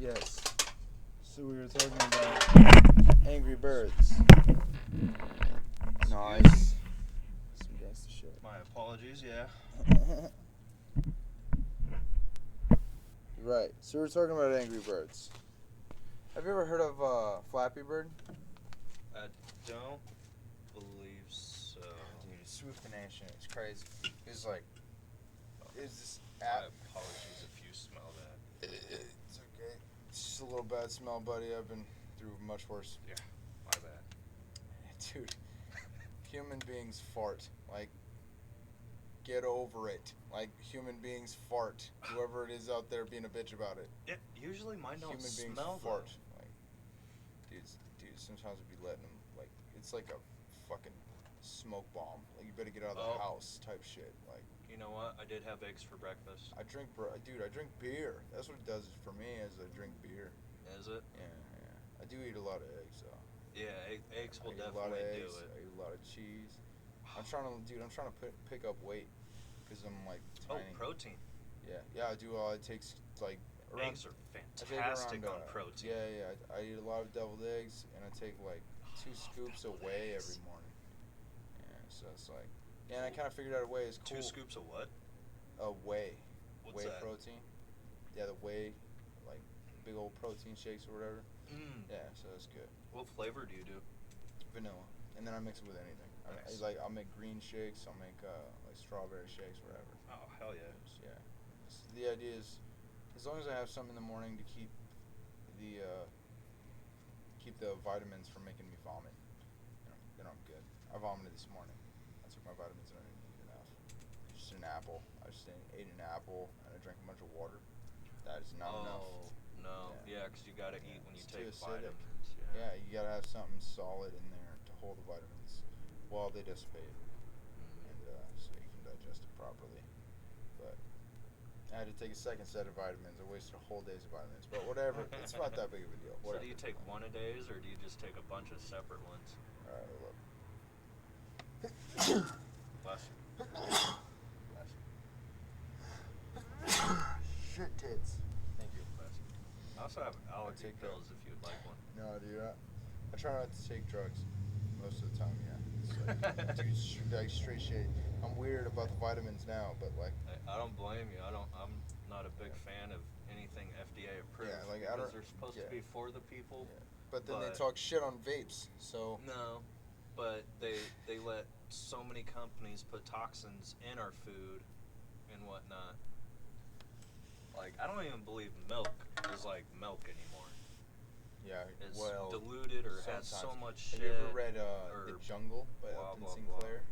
Yes. So we were talking about Angry Birds. Nice. Some gangsta shit. My apologies, yeah. Right. So we're talking about Angry Birds. Have you ever heard of Flappy Bird? I don't believe so. Dude, it's Swift the Nation. It's crazy. It's like, it's this My app. apologies if you smell that. It's okay. It's just a little bad smell, buddy. I've been through much worse. Yeah, my bad. Dude, human beings fart. Like, get over it. Like, human beings fart. Whoever it is out there being a bitch about it. Yeah, usually mine don't Human beings smell fart. though. Like, dude, sometimes I'd be letting them, like, it's like a fucking smoke bomb. Like, you better get out of the house type shit. Like, you know what? I did have eggs for breakfast. I drink beer. That's what it does for me is I drink beer. Is it? Yeah. I do eat a lot of eggs, though. Yeah, eggs will I eat a lot of definitely eggs. do it. I eat a lot of cheese. I'm trying to pick up weight because I'm like tiny. Oh, protein. Yeah, I do. It takes like around, Eggs are fantastic on protein. Yeah. I eat a lot of deviled eggs, and I take like 2 scoops of whey every morning. Yeah, so it's like, and I kind of figured out a way. It's cool. 2 scoops of what? Whey. What's whey that? protein. Yeah, the whey, like big old protein shakes or whatever. Yeah, so that's good. What flavor do you do? Vanilla, and then I mix it with anything. Nice. I'll make green shakes. I'll make like strawberry shakes, whatever. Oh, hell yeah. Yeah. The idea is, as long as I have something in the morning to keep the vitamins from making me vomit, then I'm good. I vomited this morning. I took my vitamins and I didn't eat enough. Just an apple. I just ate an apple and I drank a bunch of water. That is not enough. Oh, no. Yeah, because you got to eat when you It's take too acidic. vitamins. Yeah, you got to have something solid in there to hold the vitamins while they dissipate. And so you can digest it properly. But I had to take a second set of vitamins. I wasted a whole day's of vitamins. But whatever. It's not that big of a deal. So Whatever. do you take one a days or do you just take a bunch of separate ones? Alright, look. Bless you. Bless you. Shit tits. Thank you. Bless you. I also have allergy take pills if you'd like one. No, dude. I try not to take drugs most of the time, yeah. It's like, dude, like straight shit. I'm weird about the vitamins now, but like... I don't blame you. I'm not a big fan of anything FDA approved. Yeah, like, because they're supposed to be for the people. Yeah. But then they talk shit on vapes, so... No, but they let so many companies put toxins in our food and whatnot. Like, I don't even believe milk is like milk anymore. Yeah, It's well... diluted or has sometimes. so much shit. Have you ever read The Jungle by Upton Sinclair?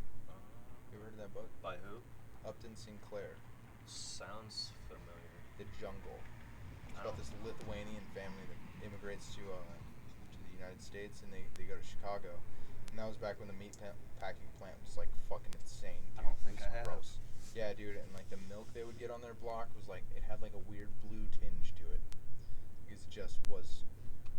You ever heard of that book? By who? Upton Sinclair. Sounds familiar. The Jungle. It's about this Lithuanian family that immigrates to the United States, and they go to Chicago. And that was back when the meat packing plant was like fucking insane. Dude. I don't think it was I have. gross. Yeah, dude, and like the milk they would get on their block was like, it had like a weird blue tinge to it. Because it just was,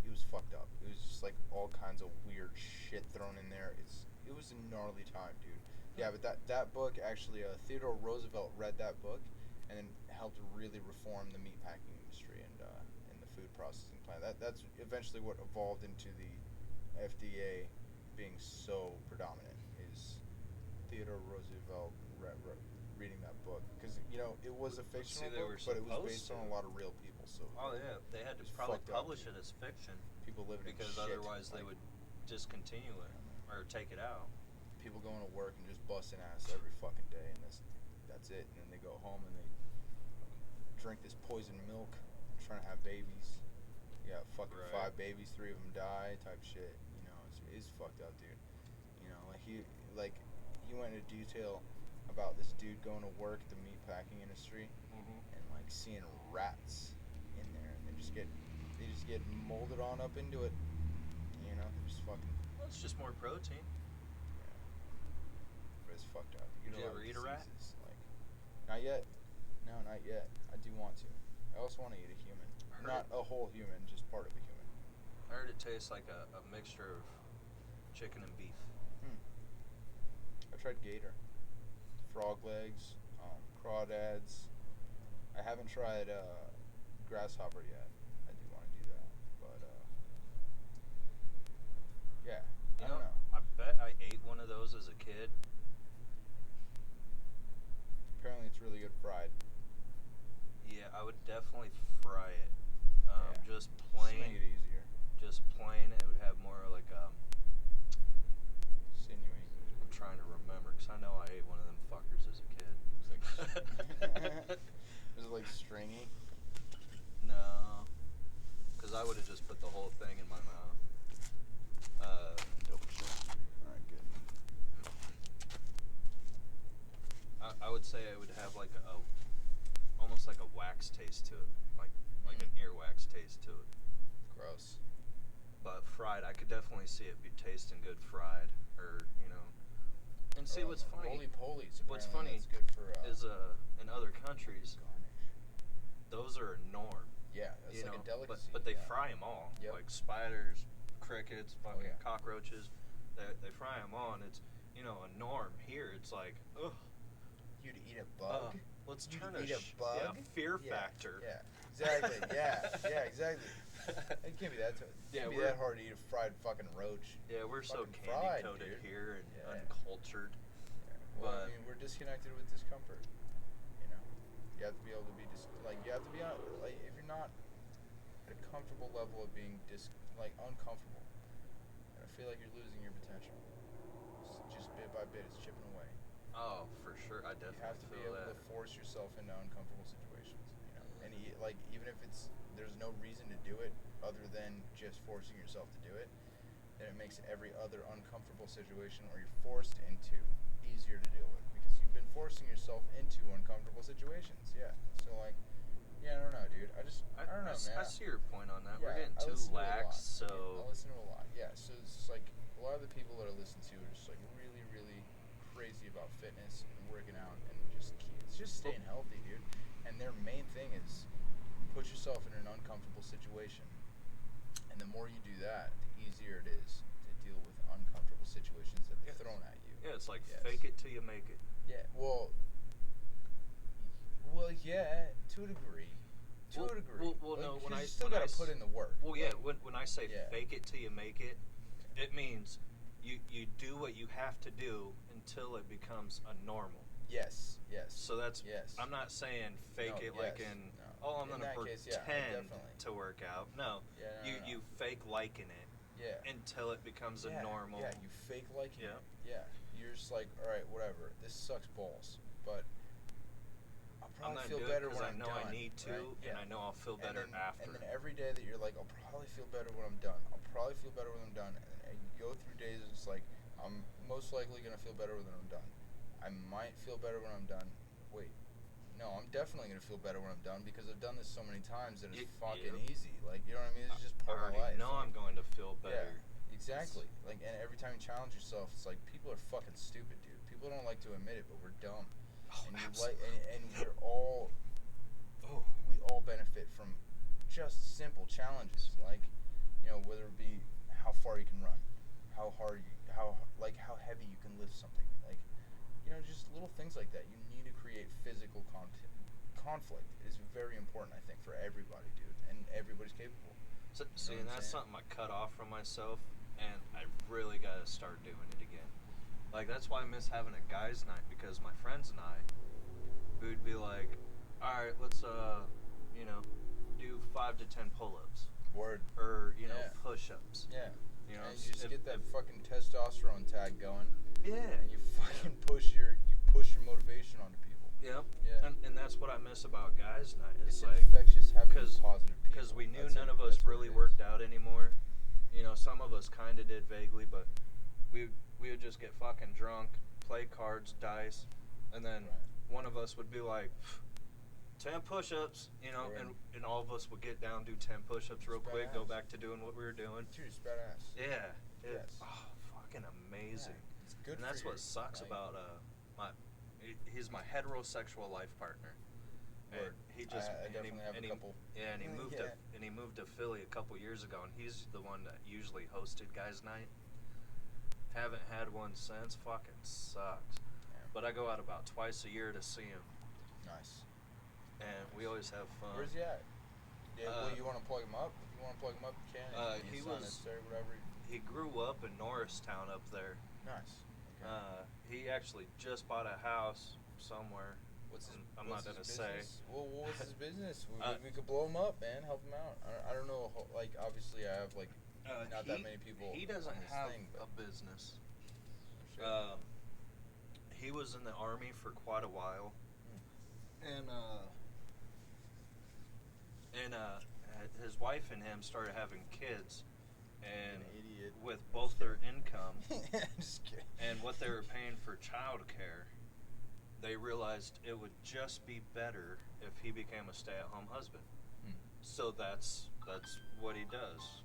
it was fucked up. It was just like all kinds of weird shit thrown in there. It was a gnarly time, dude. Yeah, but that book actually, Theodore Roosevelt read that book, and then helped really reform the meatpacking industry and the food processing plant. That's eventually what evolved into the FDA being so predominant. Is Theodore Roosevelt reading that book, because it was a fictional book, but it was based on a lot of real people. So They had to probably publish it as fiction. People living in because shit, otherwise they would discontinue it or take it out. People going to work and just busting ass every fucking day, and that's it. And then they go home and they drink this poisoned milk, trying to have babies. You got fucking 5 babies, 3 of them die, type shit. It's fucked up, dude. Like he went into detail about this dude going to work at the meatpacking industry, and like seeing rats in there, and they just get molded on up into it. They're just fucking. Well, it's just more protein. Yeah. But it's fucked up. Did you ever eat a rat? Like, not yet. No, not yet. I do want to. I also want to eat a human. Not a whole human, just part of a human. I heard it tastes like a mixture of chicken and beef. I tried gator, frog legs, crawdads. I haven't tried grasshopper yet. I do want to Yeah. You I don't know. I bet I ate one of those as a kid. Apparently, it's really good fried. Yeah, I would definitely fry it. Yeah. Just Just to plain. make it easier. Just plain. It would have more like Sinewy. I'm trying to remember because I know I ate one of them fuckers as a kid. Was it like stringy? No, because I would have just put the whole thing in my mouth. Double check. Alright, good. I would say it would have like almost like a wax taste to it, like an earwax taste to it. Gross. But fried, I could definitely see it be tasting good fried, or And see what's funny? Roly-polies. What's funny That's good for, is in other countries, garnish. those are a norm. Yeah, that's like a delicacy. But they yeah. fry them all, Yep. like spiders, crickets, fucking yeah. cockroaches. They fry them all, and it's a norm. Here, it's like, ugh. You'd eat a bug? Let's You'd turn eat a bug? fear Yeah, factor. Yeah, exactly. yeah, exactly. It can't be that. That hard to eat a fried fucking roach. Yeah, we're so Fucking candy fried, coated dude. here and Yeah. uncultured. Yeah. Well, I mean, we're disconnected with discomfort. You have to be able to be you have to be if you're not at a comfortable level of being uncomfortable, I feel like you're losing your potential. It's just bit by bit, it's chipping away. Oh, for sure, I definitely You have to be feel able that. to force yourself into uncomfortable situations. And even if there's no reason to do it other than just forcing yourself to do it, then it makes every other uncomfortable situation or you're forced into easier to deal with because you've been forcing yourself into uncomfortable situations. Yeah. So I don't know, dude. I don't know, man. I see your point on that. Yeah, We're getting I too listen to a lax, lot. so I listen to a lot. Yeah. So it's just like a lot of the people that I listen to are just like really, really crazy about fitness and working out and it's just staying healthy, dude. And their main thing is put yourself in an uncomfortable situation. And the more you do that, the easier it is to deal with uncomfortable situations that they're thrown at you. yeah, it's like fake it till you make it. Yeah, well, yeah, to a degree. Well, no, when you still gotta put in the work. Well, yeah, when I say Yeah. fake it till you make it, it means you do what you have to do until it becomes a normal. Yes. So that's yes. I'm not saying fake No, it like yes, in no. I'm In gonna that pretend case, yeah, definitely. to work out. No, Yeah, no. you fake liking it Yeah. until it becomes a normal. Yeah, you fake liking Yeah. it. Yeah. You're just like, all right, whatever. This sucks balls, but I'll I'm probably not feel doing better it because when I I'm know done. I need to, right? and I know I'll feel better after. And then every day that you're like, I'll probably feel better when I'm done. I'll probably feel better when I'm done. And you go through days and it's like, I'm most likely going to feel better when I'm done. I might feel better when I'm done. Wait. No, I'm definitely going to feel better when I'm done because I've done this so many times that it's fucking easy. Like, you know what I mean? It's just part of life. I know I'm going to feel better. Yeah, exactly. Like, and every time you challenge yourself, it's like people are fucking stupid, dude. People don't like to admit it, but we're dumb. Oh, And absolutely. and we're all we all benefit from just simple challenges, like whether it be how far you can run, how heavy you can lift something, just little things like that. You need to create physical conflict is very important, I think, for everybody, dude, and everybody's capable. So, see, and that's something I cut off from myself, and I really got to start doing it again. Like, that's why I miss having a guys' night, because my friends and I, we would be like, all right, let's, do 5 to 10 pull-ups. Word. Or, push-ups. Yeah. And you just get that fucking testosterone tag going. Yeah. And you fucking push your motivation onto people. Yep. Yeah. And that's what I miss about guys' night. It's like, infectious having positive people. Because we knew none of us really worked out anymore. Some of us kind of did vaguely, but we would just get fucking drunk, play cards, dice, and then one of us would be like, 10 push-ups, and all of us would get down, do 10 push-ups real quick, go back to doing what we were doing. Dude, it's badass. Yeah. Yes. Oh, fucking amazing. Yeah, it's good. And that's what sucks about he's my heterosexual life partner. And he just I definitely have a couple. Yeah, and he moved to Philly a couple years ago, and he's the one that usually hosted guys' night. Haven't had one since. Fucking sucks. Yeah. But I go out about twice a year to see him. Nice. And we always have fun. Where's he at? Yeah, you want to plug him up? If you want to plug him up, you can. He was whatever. he grew up in Norristown up there. Nice. Okay. He actually just bought a house somewhere. I'm not gonna say. Well, what was his business? We could blow him up, man. Help him out. I don't know. Like, obviously, I have like not that many people. He doesn't on this have thing, but a business. oh, He was in the Army for quite a while, and his wife and him started having kids, and an idiot. with both their income Just kidding. and what they were paying for child care, they realized it would just be better if he became a stay-at-home husband. So that's what he does,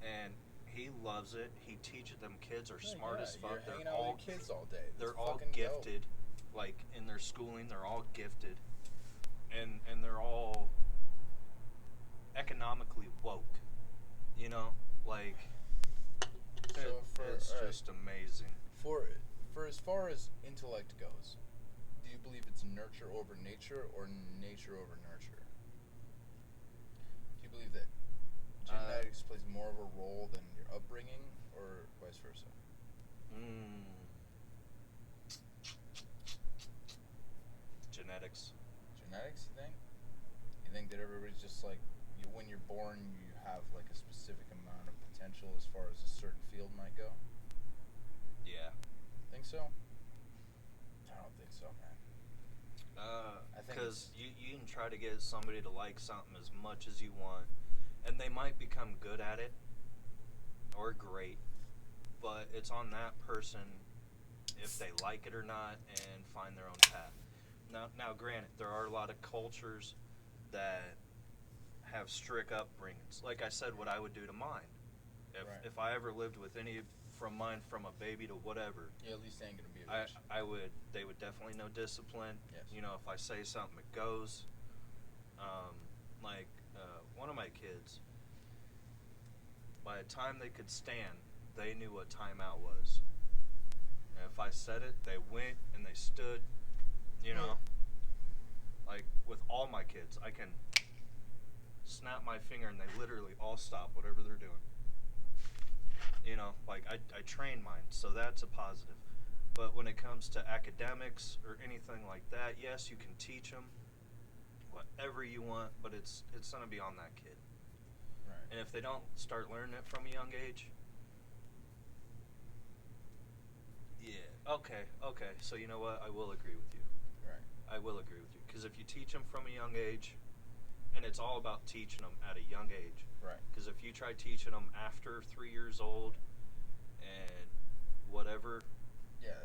and he loves it. He teaches them. Kids are smart as fuck. You're hanging out with your kids all day. They're That's all fucking gifted, like in their schooling. They're all gifted, and they're all economically woke. You know, like it's just amazing. For as far as intellect goes, do you believe it's nurture over nature or nature over nurture? Do you believe that genetics plays more of a role than your upbringing, or vice versa? Genetics. Genetics, you think? You think that everybody's just like, when you're born, you have like a specific amount of potential as far as a certain field might go? Yeah. Think so? I don't think so, man. I think Because you can try to get somebody to like something as much as you want, and they might become good at it or great, but it's on that person if they like it or not and find their own path. Now, granted, there are a lot of cultures that have strict upbringings. Like I said, what I would do to mine. If I ever lived with any from mine, from a baby to whatever, yeah, at least they ain't gonna be a bitch. they would definitely know discipline. Yes. You know, if I say something, it goes. One of my kids, by the time they could stand, they knew what timeout was. And if I said it, they went and they stood. You know, like with all my kids, I can snap my finger and they literally all stop whatever they're doing. You know, like I train mine, so that's a positive. But when it comes to academics or anything like that, yes, you can teach them whatever you want, but it's going to be on that kid. Right. And if they don't start learning it from a young age, yeah, okay, so you know what? I will agree with you. Right. I will agree with you. Because if you teach them from a young age, and it's all about teaching them at a young age. Right. Because if you try teaching them after 3 years old and whatever, yeah,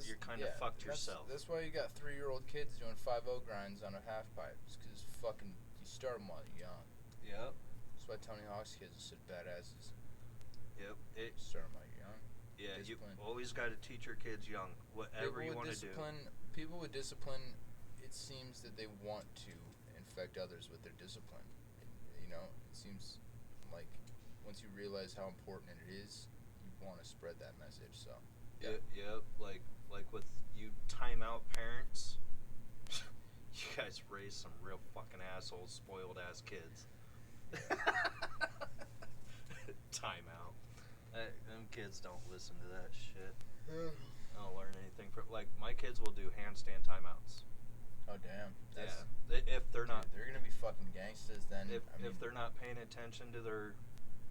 you're kind of fucked yourself. That's why you got 3-year-old kids doing 5-0 grinds on a half pipe. It's because fucking you start them while you're young. Yep. That's why Tony Hawk's kids are such badasses. Yep. Start them while you're young. Yeah, discipline. You always got to teach your kids young, whatever you want to do. People with discipline, it seems that they want to infect others with their discipline. You know, it seems like once you realize how important it is, you want to spread that message. So yep, like with you timeout parents, you guys raise some real fucking assholes, spoiled ass kids. Timeout. Them kids don't listen to that shit. I don't learn anything from. Like my kids will do handstand timeouts. Oh damn! Yeah. If they're not, they're gonna be fucking gangsters then. If they're not paying attention to their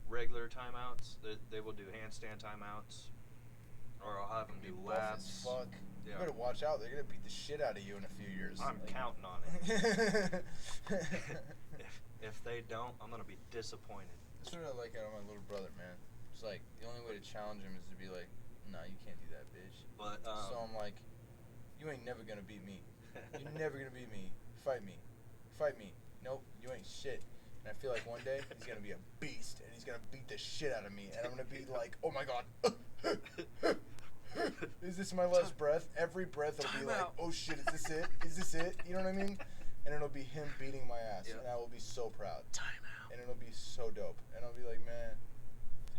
regular timeouts, they will do handstand timeouts, or I'll have them do laps. Fuck. Yeah. You better watch out. They're gonna beat the shit out of you in a few years. I'm counting on it. if they don't, I'm gonna be disappointed. That's what I like out of my little brother, man. It's like the only way to challenge him is to be like, "Nah, you can't do that, bitch." But so I'm like, "You ain't never gonna beat me. You're never gonna beat me. Fight me. Fight me. Nope, you ain't shit." And I feel like one day he's gonna be a beast and he's gonna beat the shit out of me, and I'm gonna be like, "Oh my god." Is this my last breath? Every breath it'll be like, "Oh shit, is this it? Is this it?" You know what I mean? And it'll be him beating my ass, and I will be so proud. Time out. And it'll be so dope. And I'll be like, "Man,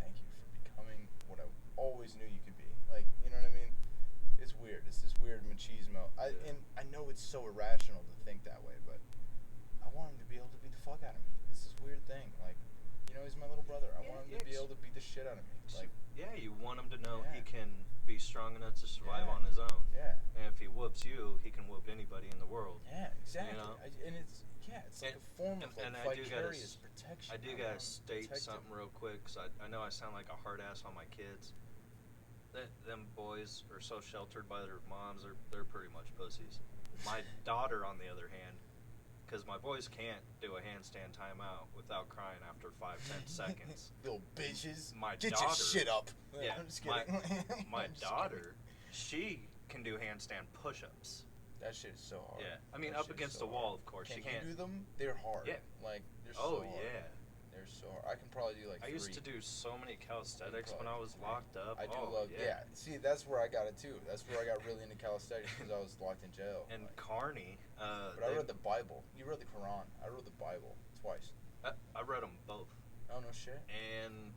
thank you for becoming what I always knew you could be." Like, you know what I mean? It's weird. It's this weird machismo. And I know it's so irrational to think that way, but I want him to be able to beat the fuck out of me. It's this weird thing. Like, you know, he's my little brother. I want him to be able to beat shit out of me. Like, yeah, you want him to know Yeah. he can be strong enough to survive Yeah. on his own. yeah, And if he whoops you, he can whoop anybody in the world. yeah, exactly. know? And it's like And- a form of like and I do gotta vicarious protection. I do I'm gotta state protected. something real quick, 'cause I know I sound like a hard ass on my kids. Them boys are so sheltered by their moms, they're pretty much pussies. My daughter, on the other hand, because my boys can't do a handstand timeout without crying after 5-10 seconds. Little bitches. My Get daughter, your shit up. Yeah, I'm just my, kidding. my I'm just daughter, she can do handstand push-ups. kidding. That shit is so hard. Yeah, I mean That up shit is against so the wall, hard. of course. Can She can't. you do them? They're hard. Yeah. Like they're Oh so hard. yeah. They're so hard. I can probably do like I 3. used to do so many calisthenics when I probably- was locked up. I do Oh, love. Yeah. See, that's where I got it too. That's where I got really into calisthenics because I was locked in jail. And like, Carney, but I read the Bible. You read the Quran. I read the Bible twice. I read them both, Oh no shit. and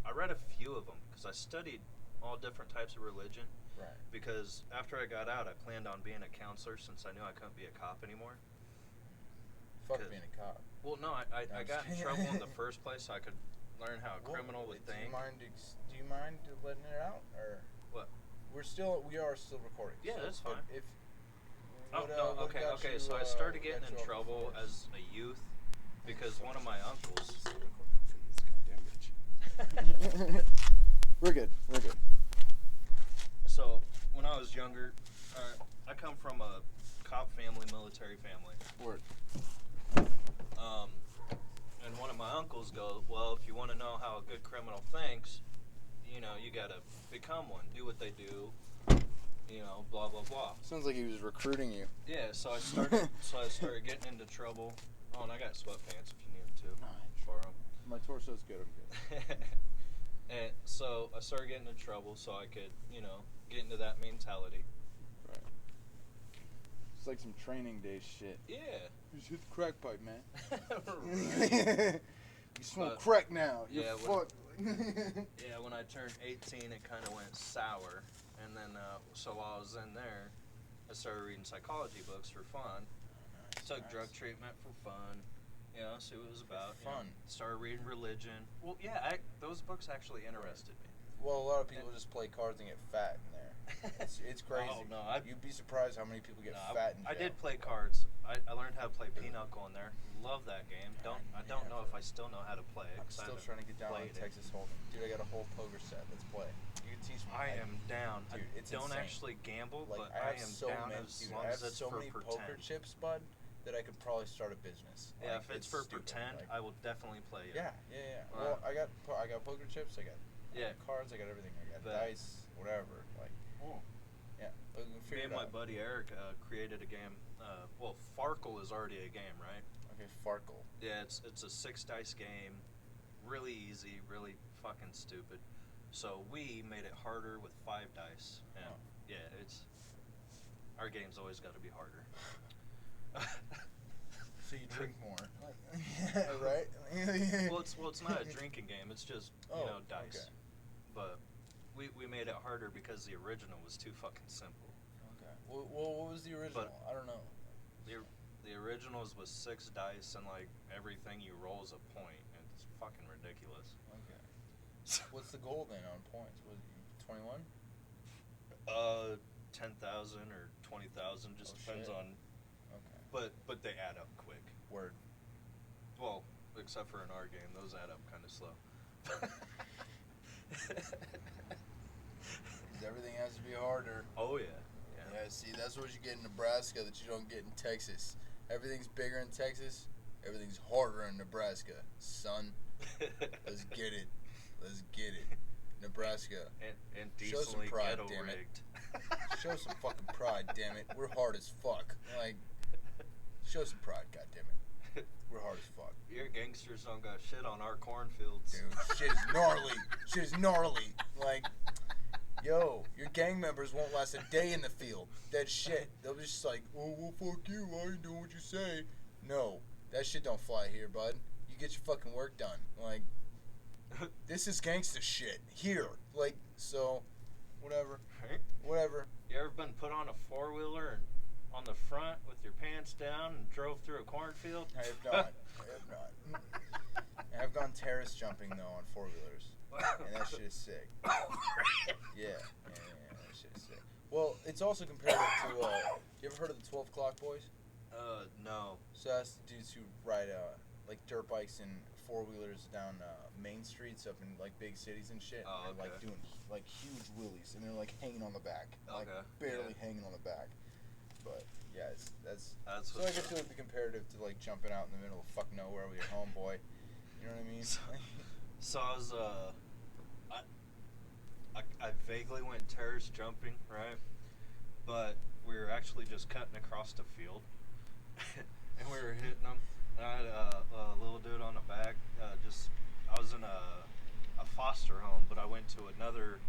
I read a few of them because I studied all different types of religion. Right. Because after I got out, I planned on being a counselor since I knew I couldn't be a cop anymore. Fuck 'Cause- being a cop. Well, no, I I'm got in just trouble in kidding. the first place so I could learn how a Well, criminal would do think. you mind letting it out or? What? We are still recording. Yeah, so that's but fine. If. Oh, what, no, what okay, got okay. you, So I started what getting got in you off the trouble force? as a youth because one of my uncles. We're good. We're good. So when I was younger, I come from a cop family, military family. Word. And one of my uncles goes, well, if you want to know how a good criminal thinks, you know, you got to become one. Do what they do, you know, blah, blah, blah. Sounds like he was recruiting you. Yeah, so I started getting into trouble. Oh, and I got sweatpants if you need them too. For 'em. My torso's good. I'm good. And so I started getting into trouble so I could, you know, get into that mentality. Right. It's like some training day shit. Yeah. You just hit the crack pipe, man. Right. You smoke But- crack now. You're yeah, fucked. Yeah, when I turned 18, it kind of went sour. And then, so while I was in there, I started reading psychology books for fun. Took drug treatment for fun. You know, see what it was about. you know. Fun. Started reading religion. Well, yeah, those books actually interested me. Well, a lot of people just play cards and get fat in there. It's crazy. Oh, no, You'd be surprised how many people get No, fat in jail. I did play cards. I learned how to play Pinochle in there. Love that game. I don't know if I still know how to play it. I'm 'cause I still haven't trying to get down on played it. Texas Hold'em. Dude, I got a whole poker set. Let's play. You can teach me. I am down. Dude, I it's don't insane. actually gamble, Like, but I I have am so down many, as dude, long I as have it's so for many pretend. poker chips, bud, that I could probably start a business. Yeah, Like, if it's for stupid, pretend, like- I will definitely play it. Yeah, yeah, yeah. Wow. Well, I got poker chips. I got Yeah. cards. I got everything. I got Bet. dice, whatever. Like, yeah. We can Me figure and it my out. buddy Eric created a game. Well, Farkle is already a game, right? Okay, Farkle. Yeah, it's a 6-dice game. Really easy, really fucking stupid. So we made it harder with 5 dice. And Oh. yeah, our game's always got to be harder. So you drink more, right? well, it's not a drinking game. It's just Oh, dice. okay. But we made it harder because the original was too fucking simple. Okay. Well, what was the original? I don't know. The originals was 6 dice and like everything you roll is a point. It's fucking ridiculous. Okay. What's the goal then on points? Was it 21? 10,000 or 20,000 just Oh, depends shit. on. Okay. But they add up quick. Word. Well, except for in our game, those add up kind of slow. 'Cause everything has to be harder. Oh yeah. Yeah, see, that's what you get in Nebraska that you don't get in Texas. Everything's bigger in Texas. Everything's harder in Nebraska, son. Let's get it. Let's get it. Nebraska. and Show some decently pride, ghetto damn it. rigged. Show some fucking pride, damn it. We're hard as fuck. Like, show some pride, goddammit. We're hard as fuck. Your gangsters don't got shit on our cornfields. Dude, shit is gnarly. Shit is gnarly. Like, yo, your gang members won't last a day in the field. That shit. They'll be just like, oh, well, fuck you. I ain't doing what you say. No, that shit don't fly here, bud. You get your fucking work done. Like, this is gangsta shit. Here. Like, so, whatever. Right? Whatever. You ever been put on a 4-wheeler and on the front with your pants down and drove through a cornfield? I have not. I have not. I have gone terrace jumping though on 4-wheelers, and that shit is sick. Yeah, that shit is sick. Well, it's also comparative to. You ever heard of the 12 O'Clock Boys? No. So that's dudes who ride like dirt bikes and 4-wheelers down main streets up in like big cities and shit. Oh, and they're like doing like huge wheelies, and they're like hanging on the back, like barely hanging on the back. But yeah, that's so I guess it would be comparative to like jumping out in the middle of fuck nowhere with your homeboy. You know what I mean? So I was I vaguely went terrace jumping, right? But we were actually just cutting across the field, and we were hitting them. And I had a little dude on the back. I was in a foster home, but I went to another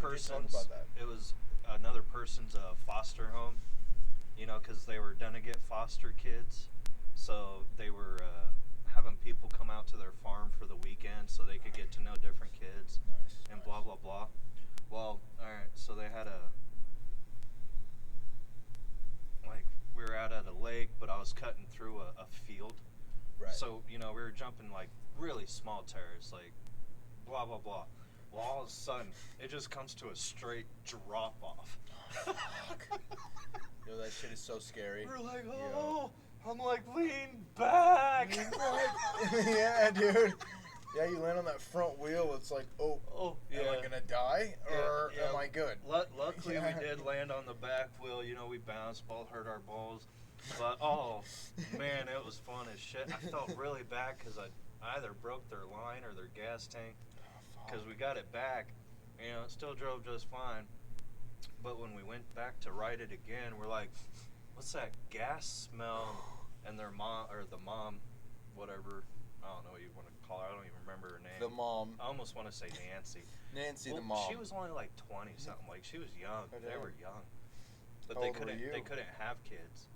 person's. Talk about that. It was another person's foster home. You know, because they were gonna get foster kids, so they were having people come out to their farm for the weekend so they could get to know different kids and blah blah blah. Well, all right, so they had we were out at a lake, but I was cutting through a field. Right. So, you know, we were jumping like really small terrace, like blah blah blah. Well, all of a sudden, it just comes to a straight drop off. Yo, that shit is so scary. We're like, oh, yo. I'm like, lean back. Yeah, dude. Yeah, you land on that front wheel. It's like, am I gonna die or am I good? Luckily, we did land on the back wheel. You know, we bounced, both hurt our balls. But man, it was fun as shit. I felt really bad because I either broke their line or their gas tank because we got it back. You know, it still drove just fine. But when we went back to ride it again, we're like, what's that gas smell? And their mom, or the mom, whatever, I don't know what you want to call her. I don't even remember her name. The mom. I almost want to say Nancy. Nancy, well, the mom. She was only like 20 something. Like, she was young. They were young. But How they old were you? couldn't have kids.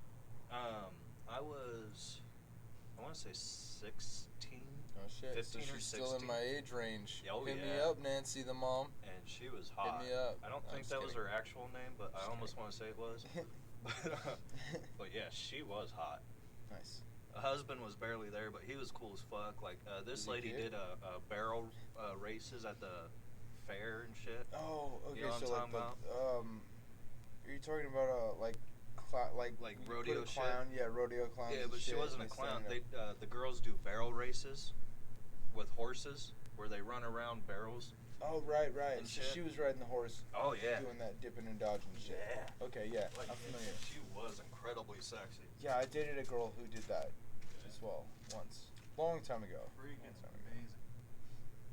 I want to say 16. Oh shit! 15 so or she's 16. still in my age range. Oh, Hit yeah. me up, Nancy, the mom. And she was hot. Hit me up. I don't think that was her actual name, but I almost want to say it was. But yeah, she was hot. Nice. The husband was barely there, but he was cool as fuck. Like, this lady did a barrel races at the fair and shit. Oh, okay. You know what so I'm talking about? Are you talking about like rodeo clown? shit? Yeah, rodeo clowns. Yeah, but she wasn't a clown. The girls do barrel races with horses where they run around barrels. Oh, right. And So shit. she was riding the horse. Oh yeah. Doing that dipping and dodging shit. Yeah. Okay, yeah. Like, I'm familiar. She was incredibly sexy. Yeah, I dated a girl who did that as well once. Long time ago. Freaking Long time ago. amazing.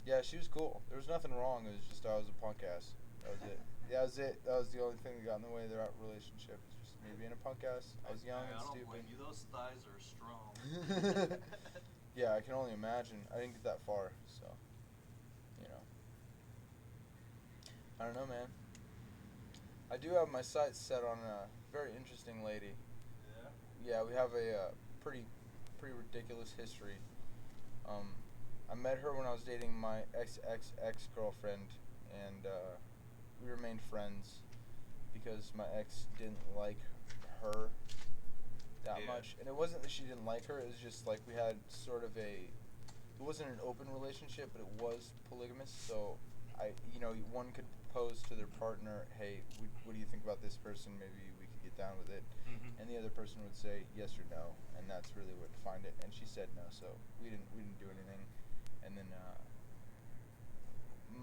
Yeah, she was cool. There was nothing wrong. It was just I was a punk ass. That was it. Yeah, that was it. That was the only thing that got in the way of their relationship. It was just me being a punk ass. I was young and I don't stupid. blame you. Those thighs are strong. Yeah, I can only imagine. I didn't get that far, so you know. I don't know, man. I do have my sights set on a very interesting lady. Yeah. Yeah, we have a pretty ridiculous history. I met her when I was dating my ex-girlfriend, and we remained friends because my ex didn't like her that much. And it wasn't that she didn't like her, it was just like we had sort of it wasn't an open relationship, but it was polygamous. So one could propose to their partner, hey, what do you think about this person? Maybe we could get down with it. Mm-hmm. And the other person would say yes or no, and that's really what defined it. And she said no, so we didn't do anything. And then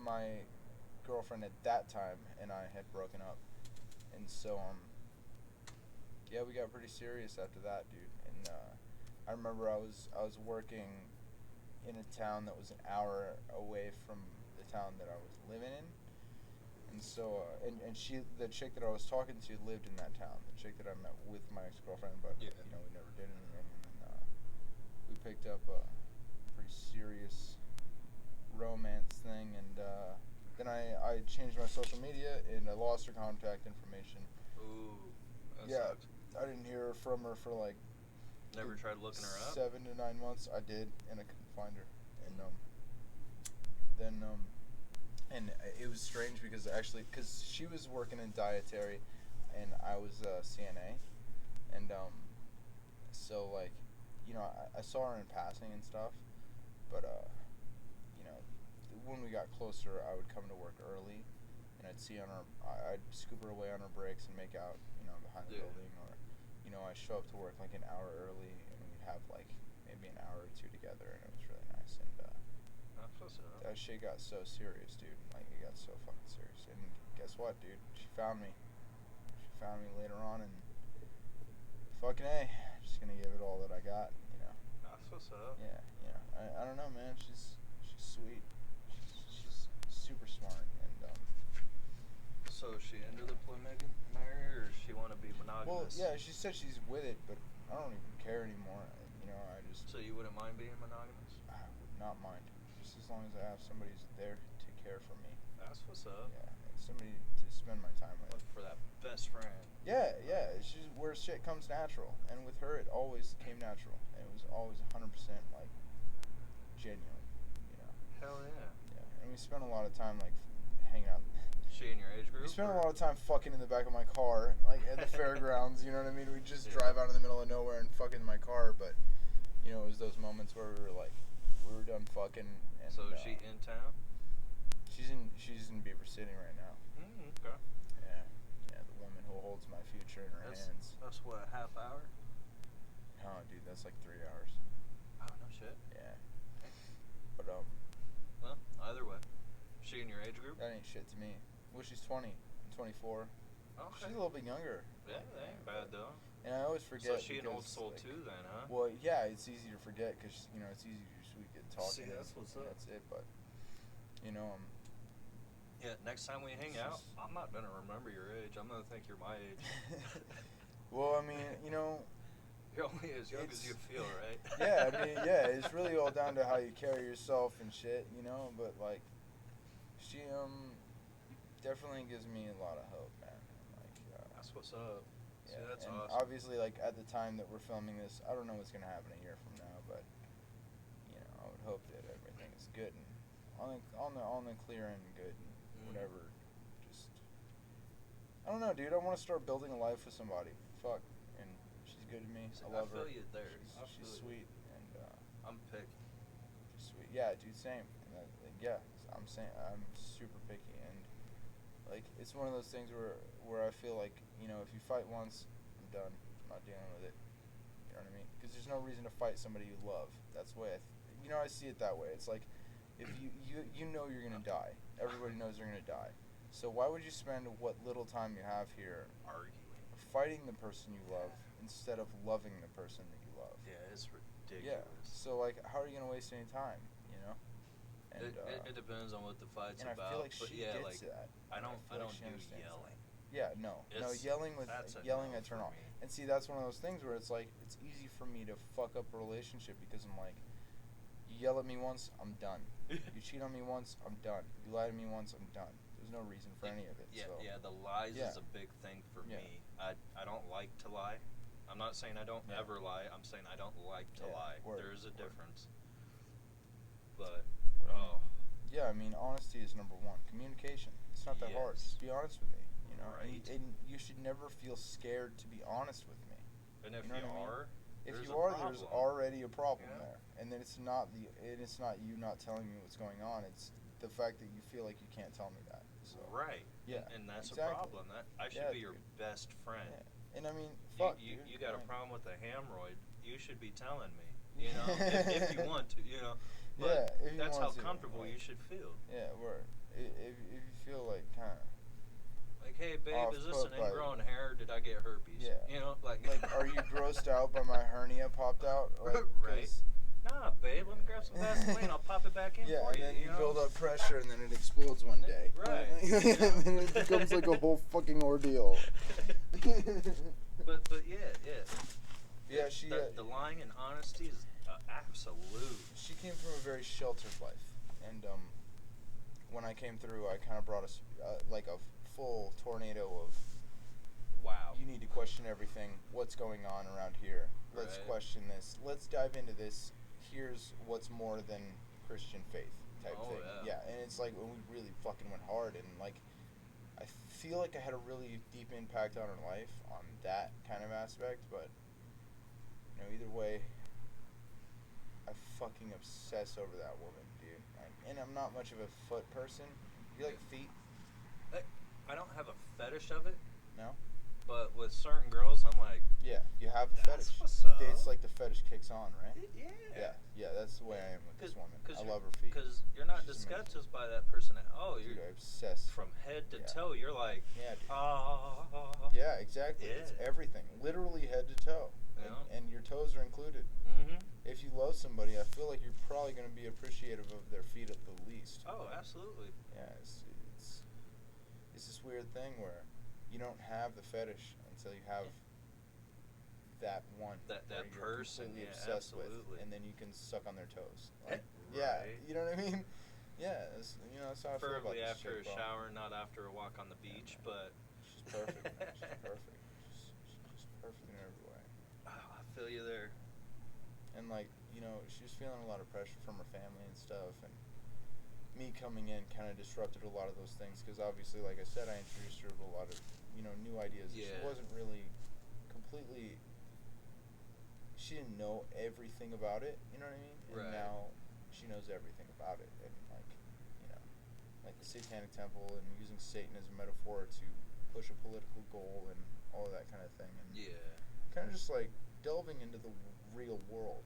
my girlfriend at that time and I had broken up, and so yeah, we got pretty serious after that, dude. And I remember I was working in a town that was an hour away from the town that I was living in. And so, and she, the chick that I was talking to, lived in that town. The chick that I met with my ex-girlfriend, but we never did anything. And we picked up a pretty serious romance thing, and then I changed my social media and I lost her contact information. Ooh, that sucks. I didn't hear from her for like. Never tried looking her up? 7 to 9 months. I did, and I couldn't find her. And then it was strange because she was working in dietary, and I was CNA, and so like, I saw her in passing and stuff, But you know, when we got closer, I would come to work early, and I'd see on her, I'd scoop her away on her brakes and make out, you know, behind the building, or, you know, I'd show up to work like an hour early, and we'd have like maybe an hour or two together, and it was really nice. And that shit got so serious, dude. Like, it got so fucking serious. And guess what, dude? She found me. She found me later on, and fucking A, just gonna give it all that I got, you know. That's what's up. Yeah, you know. I don't know, man. She's sweet. She's super smart, and So is she into the polygamy, or does she want to be monogamous? well, yeah, she said she's with it, but I don't even care anymore. You know, I just. So you wouldn't mind being monogamous? I would not mind, just as long as I have somebody who's there to care for me. That's what's up. Yeah, and somebody to spend my time with. Look for that best friend. Yeah, it's just where shit comes natural, and with her it always came natural, and it was always 100% like genuine, you know. Hell yeah. Yeah, and we spent a lot of time like hanging out. She in your age group? We spent a lot of time fucking in the back of my car, like at the fairgrounds. You know what I mean? We just drive out in the middle of nowhere and fuck in my car, but you know, it was those moments where we were done fucking. And, so is she in town? She's in Beaver City right now. Okay. Yeah, the woman who holds my future in her hands. That's what, a half hour? No, dude, that's like 3 hours. Oh, no shit. Yeah. But well, either way, she in your age group? that ain't shit to me. Well, she's 20. I'm 24. Okay. She's a little bit younger. Yeah, that ain't bad though. And I always forget. So she an old because, soul like, too then, huh? Well, yeah, it's easy to forget because, you know, it's easy to just we get talking. See, that's what's up. That's it, but, you know, Yeah, next time we hang out, I'm not gonna remember your age. I'm gonna think you're my age. well, I mean, you know. You're only as young as you feel, right? Yeah, I mean, yeah, it's really all down to how you carry yourself and shit, you know, but, like, she, definitely gives me a lot of hope, man. Like, that's what's up. Yeah, See, that's and awesome. obviously, like, at the time that we're filming this, I don't know what's gonna happen a year from now, but, you know, I would hope that everything is good and on the clear end, good and whatever. Just, I don't know, dude. I want to start building a life with somebody. Fuck, and she's good to me. I love her. I feel you there. She's sweet, and I'm picky. she's sweet. Yeah, dude, same. And yeah, I'm super picky, and like it's one of those things where I feel like, you know, if you fight once, I'm done. I'm not dealing with it. You know what I mean? Because there's no reason to fight somebody you love. That's the way you know, I see it that way. It's like if you know you're gonna die. Everybody knows they're gonna die. So why would you spend what little time you have here Arguing. fighting the person you love instead of loving the person that you love? Yeah, it's ridiculous. Yeah. So like, how are you gonna waste any time? You know. And it depends on what the fight's and about. I feel like but she yeah, gets like that. I don't like she do understands yelling. Yeah, no, yelling that's a yelling no I turn for off. me. And see, that's one of those things where it's like it's easy for me to fuck up a relationship because I'm like, you yell at me once, I'm done. You cheat on me once, I'm done. You lie to me once, I'm done. There's no reason for any of it. Yeah, so. yeah. The lies Yeah. is a big thing for Yeah. me. I don't like to lie. I'm not saying I don't ever lie. I'm saying I don't like to lie. There is a difference. But yeah, I mean, honesty is number one. Communication. It's not that hard. Just be honest with me. You know, Right. and you should never feel scared to be honest with me. and if You know you what I mean? are, If there's you a are, problem. there's already a problem Yeah. there, and then it's not you not telling me what's going on. It's the fact that you feel like you can't tell me that. So Right. yeah, And that's exactly. a problem. That I should Yeah, be your dude. best friend. Yeah. And I mean, fuck, you dude, got a man. problem with a hemorrhoid, you should be telling me. You know, if you want to, you know. But Yeah, if you that's how want to, comfortable like, you should feel. Yeah, word. If you feel like kind of Like, hey, babe, is this Off-put an by- ingrown hair? Did I get herpes? Yeah. You know, like are you grossed out by my hernia popped out? Like, Right. 'cause- Nah, babe, let me grab some Vaseline. I'll pop it back in Yeah, for and you. then you know? build up pressure, and then it explodes one day. Right. And then it becomes like a whole fucking ordeal. but yeah. Yeah, she. The lying and honesty is absolute. She came from a very sheltered life, and when I came through, I kind of brought us like a full tornado of. Wow. You need to question everything. What's going on around here? Let's Right. question this. Let's dive into this. Here's what's more than Christian faith type Oh, thing. yeah. And it's like when we really fucking went hard, and like I feel like I had a really deep impact on her life on that kind of aspect, but you know, either way, I fucking obsess over that woman, dude. And I'm not much of a foot person. You like feet? I don't have a fetish of it. No? But with certain girls, I'm like, Yeah, you have a that's fetish. what's up. It's like the fetish kicks on, right? Yeah. Yeah, that's the way I am with this woman. I you're- love her feet. Because you're not She's disgusted amazing. by that person at all. Dude, You're I'm obsessed. from head to Yeah. toe. You're like, Yeah, dude. yeah. Yeah, exactly. It's Yeah. everything. Literally head to toe. Yeah. And your toes are included. Mm-hmm. If you love somebody, I feel like you're probably going to be appreciative of their feet at the least. Oh, absolutely. Yeah, it's this weird thing where you don't have the fetish until you have that one That where you're person, completely yeah, obsessed absolutely. with, and then you can suck on their toes. Like, Right. yeah, you know what I mean? Yeah, that's how I feel about Preferably this after a chick, bro. shower, not after a walk on the beach, but She's perfect, man. She's perfect. She's perfect in every way. I feel you there. And she was feeling a lot of pressure from her family and stuff, and me coming in kind of disrupted a lot of those things because obviously, like I said, I introduced her to a lot of new ideas. Yeah. She wasn't really completely. She didn't know everything about it. You know what I mean? And Right. now she knows everything about it, and like the Satanic Temple and using Satan as a metaphor to push a political goal and all of that kind of thing. And Yeah. kind of just like delving into the real world,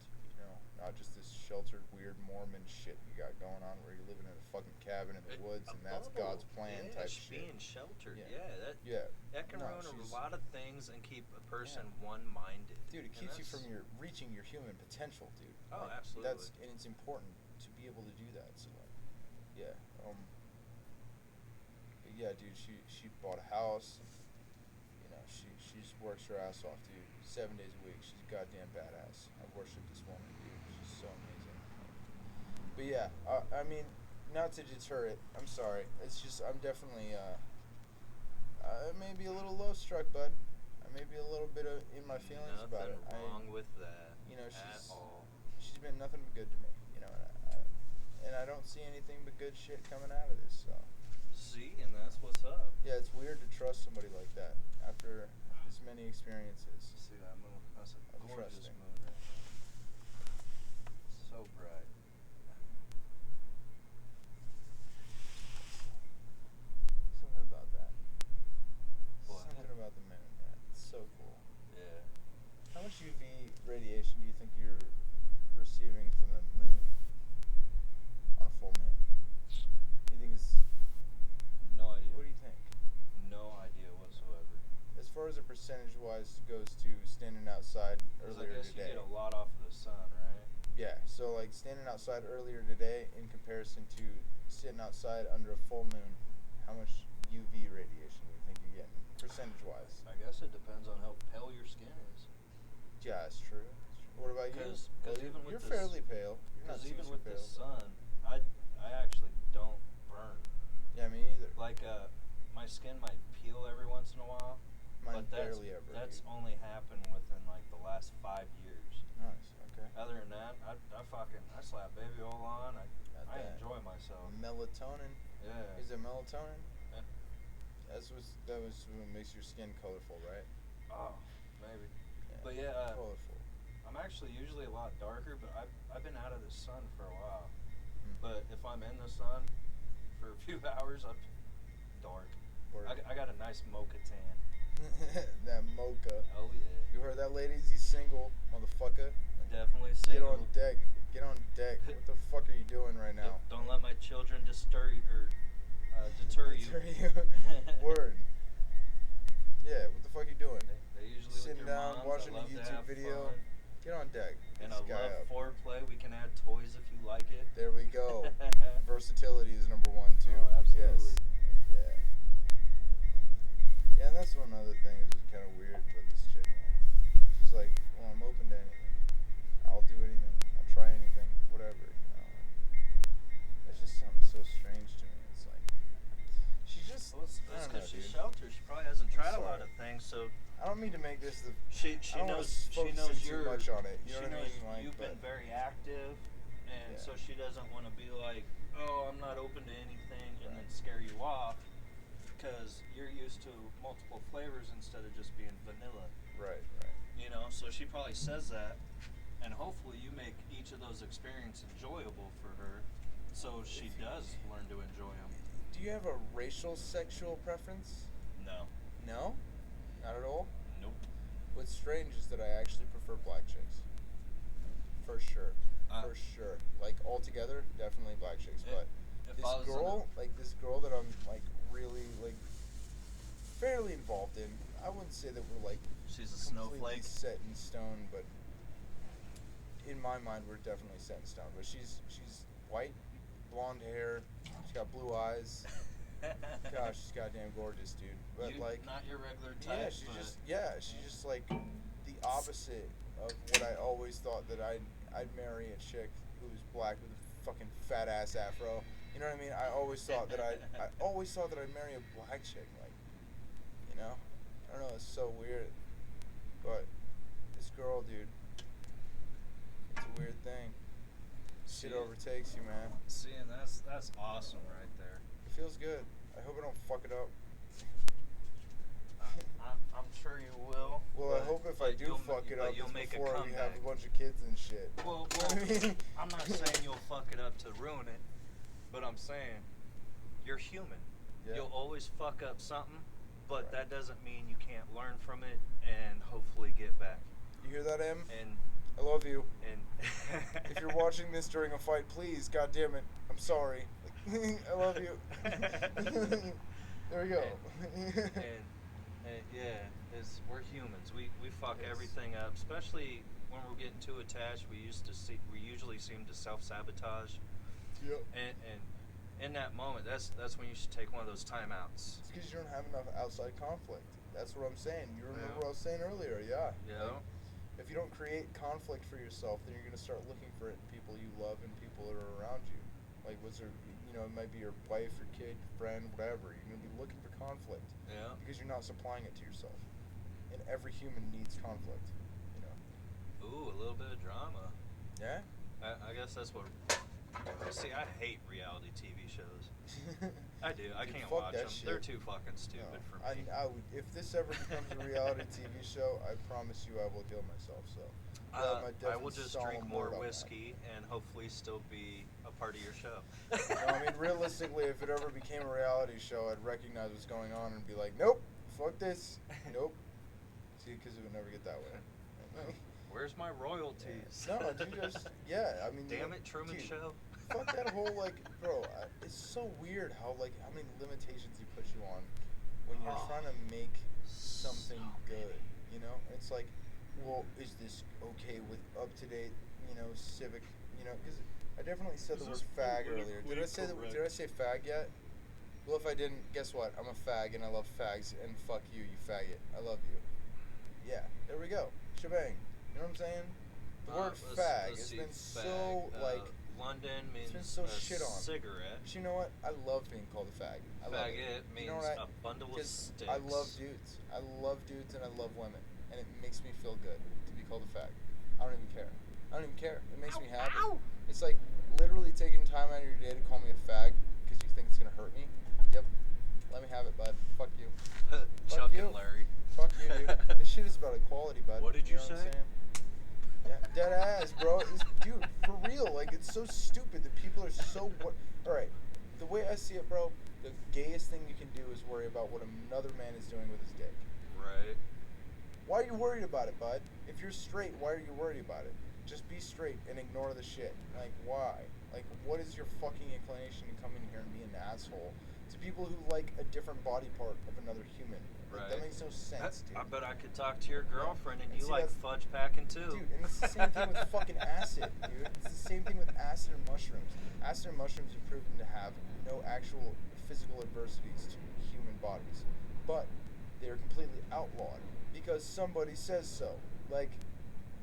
not just this sheltered, weird Mormon shit you got going on where you're living in a fucking cabin in the woods and that's God's plan type shit. Being sheltered. Yeah. Yeah. That can ruin a lot of things and keep a person one-minded. Dude, it keeps you from reaching your human potential, dude. Oh, absolutely. And it's important to be able to do that. So, yeah. But yeah, dude, she bought a house. She just works her ass off, dude. 7 days a week. She's a goddamn badass. I worship this woman, dude. She's so amazing. But yeah, I mean, not to deter it. I'm sorry. It's just I'm definitely maybe a little low struck, bud. I may be a little bit in my feelings about it. Nothing wrong with that. She's at all. She's been nothing but good to me. And I don't see anything but good shit coming out of this. So. See, and that's what's up. Yeah, it's weird to trust somebody like that after as many experiences. See that moon? That's a I'm gorgeous trusting. moon right there. So bright. Something about that. What? Something about the moon, man. It's so cool. Yeah. How much UV radiation do you think you're receiving from the moon on a full moon? You think it's... No idea. What do you think? No idea whatsoever. As far as a percentage-wise goes to standing outside 'Cause earlier I guess today. you get a lot off of the sun, right? Yeah, so like standing outside earlier today in comparison to sitting outside under a full moon, how much UV radiation do you think you're getting, percentage-wise? I guess it depends on how pale your skin is. Yeah, it's true. What about you? Because even with you're the fairly pale. You're not Because even too with pale. the sun, I actually don't burn. Yeah, me either. Like my skin might peel every once in a while. Mine but barely ever. That's dude. only happened within like the last 5 years. Nice. Okay. Other than that, I slap baby oil on. I that. enjoy myself. Melatonin. Yeah. Is it melatonin? Yeah. That was what makes your skin colorful, right? Oh, maybe. Yeah. But yeah, colorful. I'm actually usually a lot darker, but I've been out of the sun for a while. But if I'm in the sun for a few hours, I'm dark. I got a nice mocha tan. That mocha. Oh yeah. You heard that, ladies? He's single, motherfucker. Definitely Get single. on deck. Get on deck. What the fuck are you doing right now? Don't let my children deter you. Deter you. Word. Yeah, what the fuck are you doing? They usually Sitting with your down, moms, watching I a love to YouTube have video. fun. Get on deck. And This I guy love up. foreplay. We can add toys if you like it. There we go. Versatility is number one too. Oh, absolutely. Yes. Yeah. Yeah, and that's one other thing is kind of weird about this chick, man. She's like, well, I'm open to anything. I'll do anything. I'll try anything. Whatever. It's just something so strange to me. It's like she just. Well, I that's don't know, because she's dude. sheltered. She probably hasn't tried a sorry. lot of things, so I don't mean to make this the. she I don't wanna knows focus in too much on it. You know what I mean? Like, you've been very active, and Yeah. so she doesn't want to be like, oh, I'm not open to anything, and then Right. scare you off, because you're used to multiple flavors instead of just being vanilla. Right. So she probably says that, and hopefully you make each of those experiences enjoyable for her, so she does learn to enjoy them. Do you have a racial sexual preference? No. No? Not at all? Nope. What's strange is that I actually prefer black chicks. For sure. For sure. Like, altogether, definitely black chicks. But this girl that I'm, like, really, like, fairly involved in, I wouldn't say that we're, like, she's a completely snowflake. set in stone, but in my mind, we're definitely set in stone. But she's white, blonde hair, she's got blue eyes. Gosh, she's goddamn gorgeous, dude. But like, not your regular type. She's just like the opposite of what I always thought that I'd marry a chick who was black with a fucking fat ass afro. You know what I mean? I always thought that I'd marry a black chick, like, you know? I don't know, it's so weird. But this girl, dude, it's a weird thing. Shit overtakes you, man. See, and that's awesome right there. It feels good. I hope I don't fuck it up. I'm sure you will. Well, I hope if I do fuck it up, you'll it's make before a we have comeback. a bunch of kids and shit. Well, I mean, I'm not saying you'll fuck it up to ruin it, but I'm saying you're human. Yeah. You'll always fuck up something, but Right. that doesn't mean you can't learn from it and hopefully get back. You hear that, Em? And I love you. and If you're watching this during a fight, please, God damn it, I'm sorry. I love you. There we go. and yeah, we're humans. We fuck Yes. everything up, especially when we're getting too attached. We usually seem to self-sabotage. Yep. And in that moment, that's when you should take one of those timeouts. It's because you don't have enough outside conflict. That's what I'm saying. You remember Yeah. what I was saying earlier? Yeah. Yeah. Like, if you don't create conflict for yourself, then you're going to start looking for it in people you love and people that are around you. Like, it might be your wife or kid, friend, whatever. You're going to be looking for conflict. Yeah. Because you're not supplying it to yourself. And every human needs conflict, you know. Ooh, a little bit of drama. Yeah? I guess that's what. See, I hate reality TV shows. I do. I Dude, can't fuck watch that them. shit. They're too fucking stupid for me. I would, if this ever becomes a reality TV show, I promise you I will kill myself. So I will just drink more whiskey and hopefully still be a part of your show. No, I mean, realistically, if it ever became a reality show, I'd recognize what's going on and be like, nope, fuck this, nope. See, because it would never get that way. Where's my royalties? No, dude, I mean. Damn it, Truman dude, Show. Fuck that whole, like, bro, it's so weird how many limitations he puts you on when you're trying to make something good, you know? It's like, well, is this okay with up-to-date, civic, because I definitely said the word fag earlier. Did I say fag yet? Well, if I didn't, guess what? I'm a fag and I love fags, and fuck you, you faggot. I love you. Yeah, there we go. Shebang. You know what I'm saying? The word fag has been so, London means been so shit on. cigarette. But you know what? I love being called a fag. I love Faggot it. means a bundle of sticks. I love dudes. I love dudes and I love women. And it makes me feel good to be called a fag. I don't even care. It makes me happy. It's like literally taking time out of your day to call me a fag because you think it's going to hurt me. Yep. Let me have it, bud. Fuck you. Chuck you. and Larry. Fuck you, dude. This shit is about equality, bud. What did you know say? What I'm saying? Yeah, dead ass, bro. Dude, for real. Like, it's so stupid that people are so. Alright, the way I see it, bro, the gayest thing you can do is worry about what another man is doing with his dick. Right. Why are you worried about it, bud? If you're straight, why are you worried about it? Just be straight and ignore the shit. Like, why? Like, what is your fucking inclination to come in here and be an asshole to people who like a different body part of another human? Like, Right. that makes no sense, dude. I bet I could talk to your girlfriend and And you see, like that's- fudge packing too. Dude, and it's the same thing with fucking acid, dude. It's the same thing with acid and mushrooms. Acid and mushrooms are proven to have no actual physical adversities to human bodies. But they are completely outlawed because somebody says so. Like,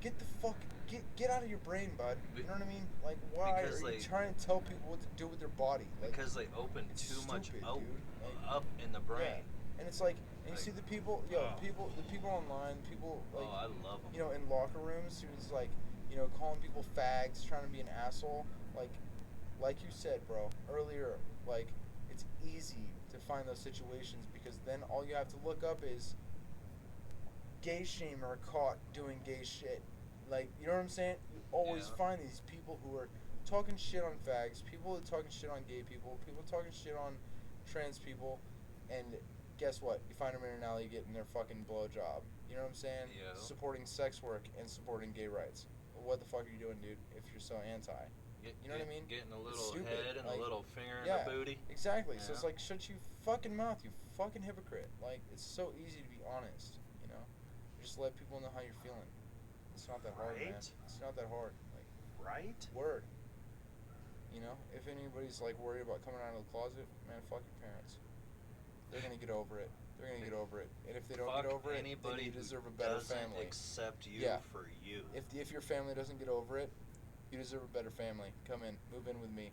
get out of your brain, bud. You know what I mean? Like, why Because are you they- trying to tell people what to do with their body? Like, Because they open it's too much stupid, up, dude. Like, up in the brain. yeah. And it's like, and you see the people, the people online, like, I love them. in locker rooms who's like, calling people fags, trying to be an asshole. Like you said, bro, earlier, like, it's easy to find those situations because then all you have to look up is gay shamer caught doing gay shit. Like, you know what I'm saying? You always Yeah. find these people who are talking shit on fags, people who are talking shit on gay people, people talking shit on trans people, and guess what? You find them in an alley getting their fucking blowjob. You know what I'm saying? Yeah. Supporting sex work and supporting gay rights. What the fuck are you doing, dude, if you're so anti? You know what I mean? Getting a It's little stupid. head and Like, a little finger in yeah, the booty. exactly. So Yeah. it's like, shut your fucking mouth, you fucking hypocrite. Like, it's so easy to be honest, you know? Just let people know how you're feeling. It's not that hard, man. Right? It's not that hard. Like, Right? word. You know, if anybody's like worried about coming out of the closet, man, fuck your parents. They're gonna get over it. They're gonna get over it. And if they don't Fuck get over it, then anybody you who deserve a better doesn't family. accept you Yeah. for you. If your family doesn't get over it, you deserve a better family. Come in, move in with me.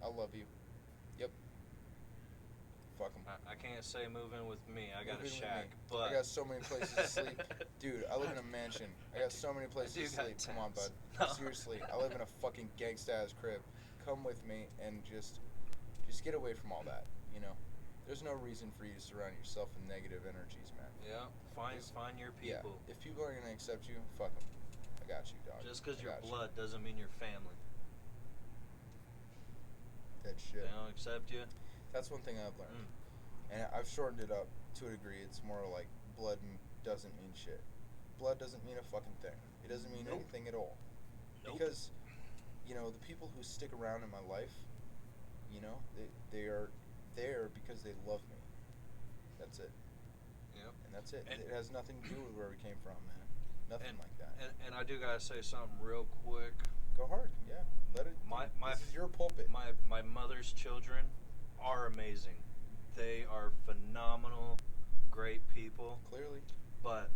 I'll love you. Yep. Fuck them. I can't say move in with me. I got Move a in with shack, me. but I got so many places to sleep. Dude, I live in a mansion. I got so many places to got sleep. Come on, bud. tents. Seriously, I live in a fucking gangsta-ass crib. Come with me and just get away from all that, you know? There's no reason for you to surround yourself with negative energies, man. yeah, find your people. Yeah. If people are going to accept you, fuck them. I got you, dog. Just because I you're got you. blood doesn't mean you're family. That shit. They don't accept you. That's one thing I've learned. And I've shortened it up to a degree. It's more like blood doesn't mean shit. Blood doesn't mean a fucking thing. It doesn't mean Nope. anything at all. Nope. Because, you know, the people who stick around in my life, you know, they are there because they love me. That's it. Yep. And that's it. And- It has nothing to do with where we came from, man. Nothing like that. And I do gotta say something real quick. Go hard, yeah. Let it. This is your pulpit. My mother's children are amazing. They are phenomenal, great people. Clearly. But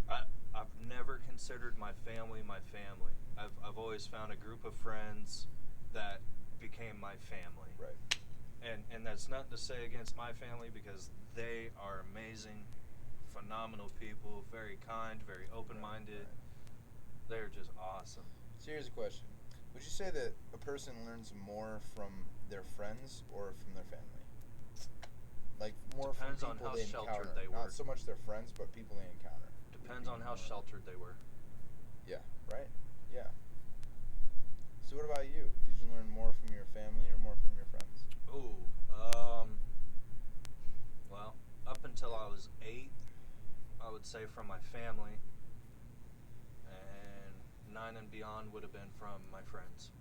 I've never considered my family my family. I've always found a group of friends that became my family. Right. And that's nothing to say against my family because they are amazing, phenomenal people, very kind, very open-minded. Right. They're just awesome. So here's a question. Would you say that a person learns more from their friends or from their family? Like more Depends from on people how they sheltered encounter. they were. Not so much their friends, but people they encounter. Depends on how sheltered they were. Yeah, right? Yeah. So what about you? Did you learn more from your family or more from your friends? Ooh, well, up until I was 8, I would say from my family, and 9 and beyond would have been from my friends.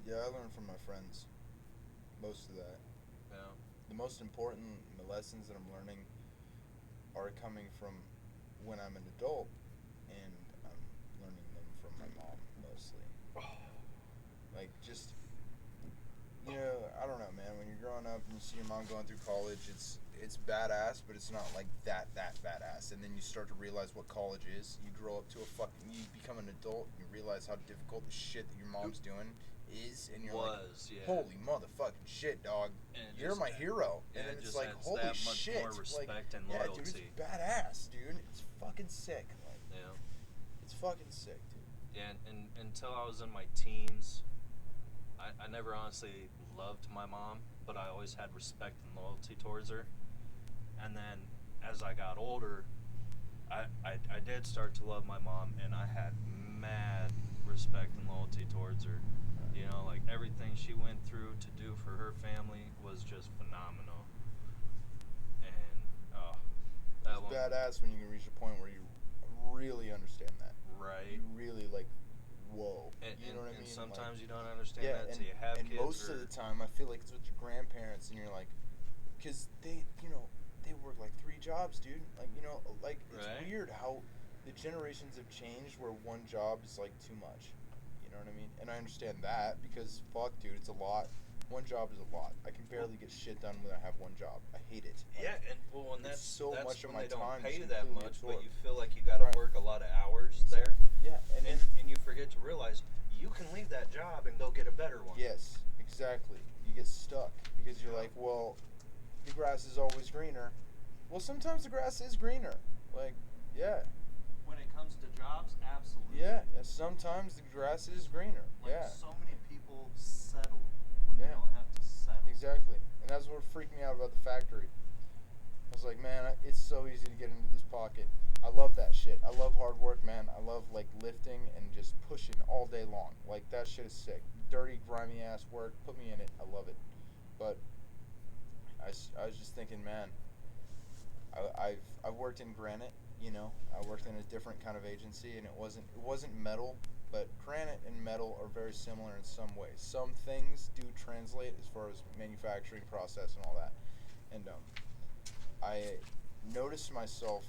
Yeah, I learned from my friends. Most of that. Yeah. The most important lessons that I'm learning are coming from when I'm an adult, and I'm learning them from my mom mostly. Like, just, you know, I don't know, man. When you're growing up and you see your mom going through college, it's badass, but it's not like that badass. And then you start to realize what college is. You grow up to you become an adult, and you realize how difficult the shit that your mom's doing is, and you're like, holy motherfucking shit, dog. You're my hero. Yeah, and then it it's just like, adds holy that much shit. more respect like, and yeah, loyalty. dude, it's badass, dude. It's fucking sick. Like, Yeah. it's fucking sick, dude. Yeah, and until I was in my teens, I never honestly loved my mom, but I always had respect and loyalty towards her. And then as I got older, I did start to love my mom, and I had mad respect and loyalty towards her. You know, like everything she went through to do for her family was just phenomenal. And that It's one, badass when you can reach a point where you really understand that. right? You really like, whoa. And, you know what I and mean? sometimes like, you don't understand yeah, that and, till you have and kids. most of the time, I feel like it's with your grandparents, and you're like, because they, you know, they work like 3 jobs, dude. Like, you know, like it's Right. weird how the generations have changed where one job is like too much. You know what I mean? And I understand that because fuck, dude, it's a lot. One job is a lot. I can barely get shit done when I have one job. I hate it. Like, Yeah, and well, and it's that's so that's much of when my they don't time pay is you that completely much, absorbed. but you feel like you got to Right. work a lot of hours there, Yeah, and then and you forget to realize you can leave that job and go get a better one. yes, exactly. You get stuck because you're like, well, the grass is always greener. Well, sometimes the grass is greener. Like, yeah. When it comes to jobs, absolutely. Yeah, sometimes the grass is greener. Like yeah. so many people settle when Yeah. they don't have to settle. Exactly. And that's what freaked me out about the factory. was like, man, it's so easy to get into this pocket. I love that shit. I love hard work, man. I love like lifting and just pushing all day long. Like that shit is sick. Dirty, grimy ass work. Put me in it. I love it. But I was just thinking, man, I've worked in granite. You know, I worked in a different kind of agency, and it wasn't metal, but granite and metal are very similar in some ways. Some things do translate as far as manufacturing process and all that. And I noticed myself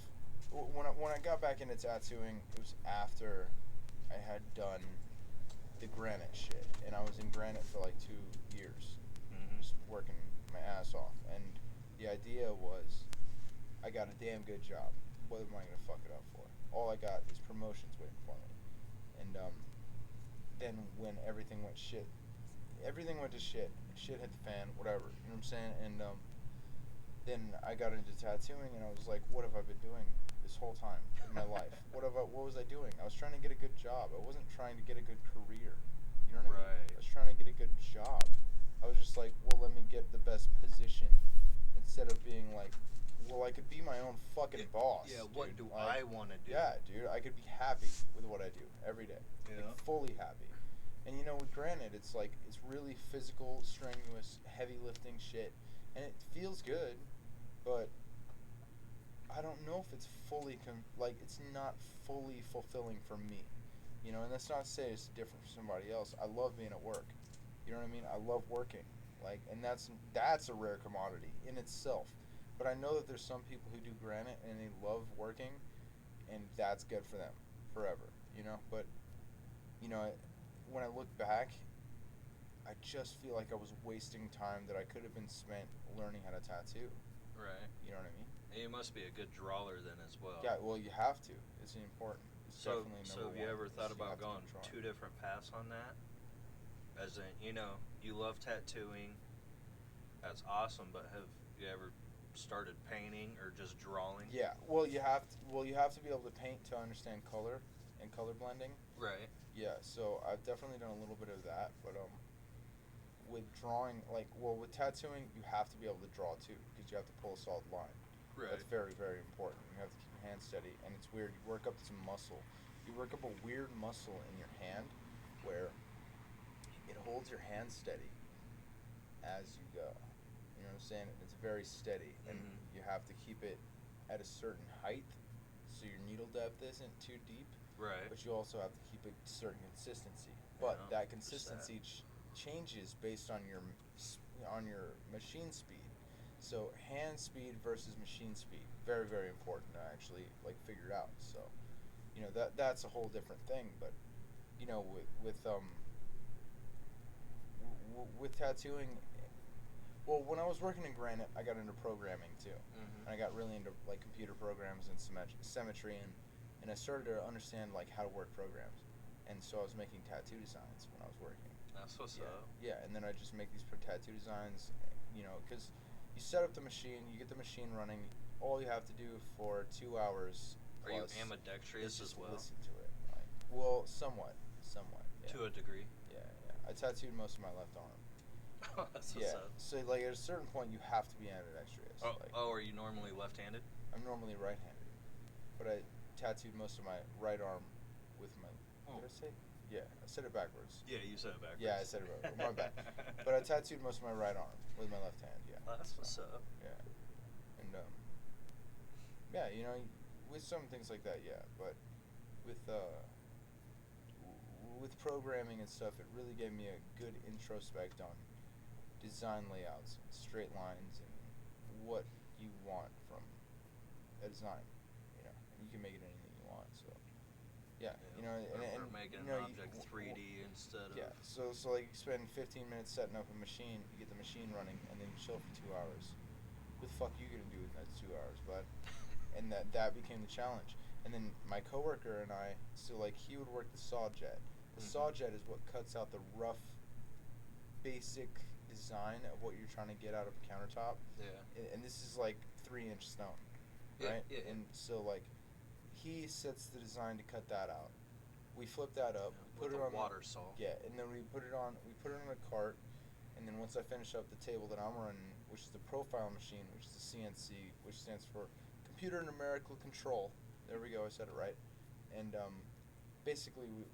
when I got back into tattooing. It was after I had done the granite shit, and I was in granite for like 2 years, just working my ass off. And the idea was, I got a damn good job. What am I gonna fuck it up for? All I got is promotions waiting for me. And then when everything went to shit. Shit hit the fan, whatever. You know what I'm saying? And then I got into tattooing, and I was like, what have I been doing this whole time in my life? What was I doing? I was trying to get a good job. I wasn't trying to get a good career. You know what I mean? I was trying to get a good job. I was just like, well, let me get the best position instead of being like, well, I could be my own fucking boss. Yeah, what dude. do I want to do? Yeah, dude, I could be happy with what I do every day. Yeah. Like, fully happy. And you know, with granite, it's like, it's really physical, strenuous, heavy lifting shit. And it feels good, but I don't know if it's fully, it's not fully fulfilling for me. You know, and that's not to say it's different for somebody else. I love being at work. You know what I mean? I love working. Like, and that's a rare commodity in itself. But I know that there's some people who do granite and they love working, and that's good for them forever, you know? But, you know, when I look back, I just feel like I was wasting time that I could have been spent learning how to tattoo. Right. You know what I mean? And you must be a good drawer then as well. Yeah, well, you have to. It's important. It's So definitely number have you one, ever is thought you about have to going be drawing. two different paths on that? As in, you know, you love tattooing. That's awesome, but have you ever started painting or just drawing? Yeah, well, you have to be able to paint to understand color and color blending. Right. Yeah, so I've definitely done a little bit of that, but with drawing, with tattooing, you have to be able to draw too, because you have to pull a solid line. Right. That's very, very important. You have to keep your hand steady, and it's weird. You work up some muscle. You work up a weird muscle in your hand where it holds your hand steady as you go. You know what I'm saying? It's very steady, and you have to keep it at a certain height, so your needle depth isn't too deep. Right. But you also have to keep a certain consistency. But Yeah, that consistency changes based on your machine speed. So hand speed versus machine speed, very, very important to actually figure out. So, you know, that's a whole different thing. But, you know, with tattooing. Well, when I was working in granite, I got into programming too, and I got really into computer programs and symmetry, and I started to understand how to work programs, and so I was making tattoo designs when I was working. That's what's up. Yeah, and then I just make these tattoo designs, you know, because you set up the machine, you get the machine running. All you have to do for 2 hours. Are you ambidextrous as well? Listen to it. Well, somewhat. Yeah. To a degree. Yeah. I tattooed most of my left arm. That's what's up. So at a certain point you have to be ambidextrous. Are you normally left-handed? I'm normally right-handed, but I tattooed most of my right arm with my. Did I say? Yeah, I said it backwards. Yeah, you said it backwards. Yeah, I said it backwards. My bad. But I tattooed most of my right arm with my left hand. Yeah. That's what's up. Yeah, and yeah, you know, with some things like that, yeah, but with programming and stuff, it really gave me a good introspect on design layouts, and straight lines, and what you want from a design. You know, and you can make it anything you want. So, yeah, you know, and making you know, an object 3D instead of. Yeah, so you spend 15 minutes setting up a machine, you get the machine running, and then you chill for 2 hours. What the fuck are you gonna do in that 2 hours, bud? And that became the challenge. And then my coworker and I, so he would work the saw jet. The saw jet is what cuts out the rough, basic design of what you're trying to get out of a countertop. Yeah. And this is 3-inch stone, right? Yeah. And so he sets the design to cut that out. We flip that up, put it on water saw. Yeah, and then we put it on a cart, And then once I finish up the table that I'm running, which is the profile machine, which is the CNC, which stands for computer numerical control. There we go, I said it right. And basically,